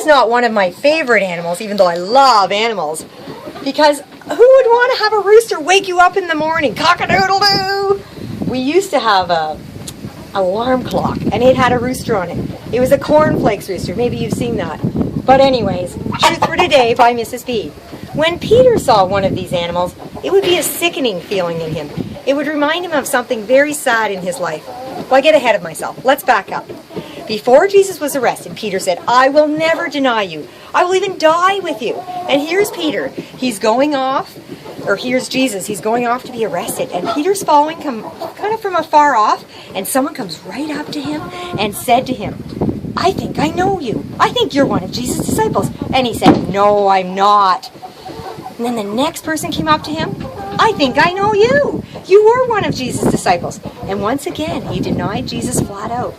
is not one of my favorite animals, even though I love animals, because who would want to have a rooster wake you up in the morning? Cock-a-doodle-doo! We used to have a alarm clock, and it had a rooster on it. It was a cornflakes rooster. Maybe you've seen that. But anyways, Truth for Today by Mrs. B. When Peter saw one of these animals, it would be a sickening feeling in him. It would remind him of something very sad in his life. Well, I get ahead of myself. Let's back up. Before Jesus was arrested, Peter said, "I will never deny you. I will even die with you." And here's Peter. He's going off, or here's Jesus. He's going off to be arrested. And Peter's following him kind of from afar off. And someone comes right up to him and said to him, "I think I know you. I think you're one of Jesus' disciples." And he said, "No, I'm not." And then the next person came up to him. "I think I know you. You were one of Jesus' disciples." And once again, he denied Jesus flat out.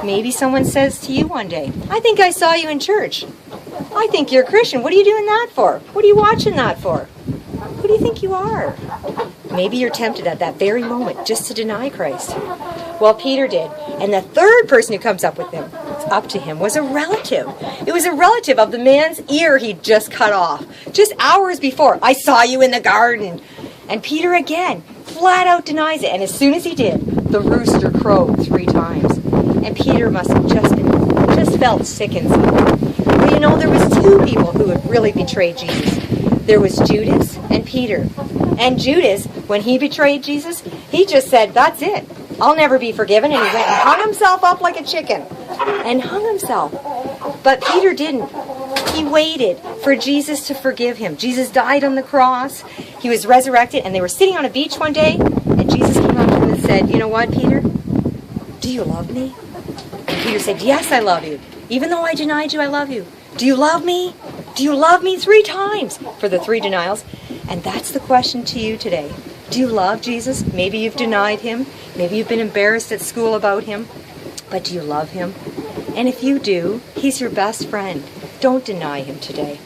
Maybe someone says to you one day, "I think I saw you in church. I think you're a Christian. What are you doing that for? What are you watching that for? Who do you think you are?" Maybe you're tempted at that very moment just to deny Christ. Well, Peter did. And the third person who comes up to him was a relative. It was a relative of the man's ear he'd just cut off. Just hours before, "I saw you in the garden." And Peter again flat out denies it. And as soon as he did, the rooster crowed 3 times. And Peter must have just felt sick inside. But you know, there was 2 people who had really betrayed Jesus. There was Judas and Peter. And Judas, when he betrayed Jesus, he just said, "That's it. I'll never be forgiven." And he went and hung himself up like a chicken. And hung himself. But Peter didn't. He waited for Jesus to forgive him. Jesus died on the cross. He was resurrected. And they were sitting on a beach one day. And Jesus came up to him and said, "You know what, Peter? Do you love me?" And Peter said, "Yes, I love you. Even though I denied you, I love you. Do you love me? Do you love me?" 3 times for the 3 denials. And that's the question to you today. Do you love Jesus? Maybe you've denied him. Maybe you've been embarrassed at school about him. But do you love him? And if you do, he's your best friend. Don't deny him today.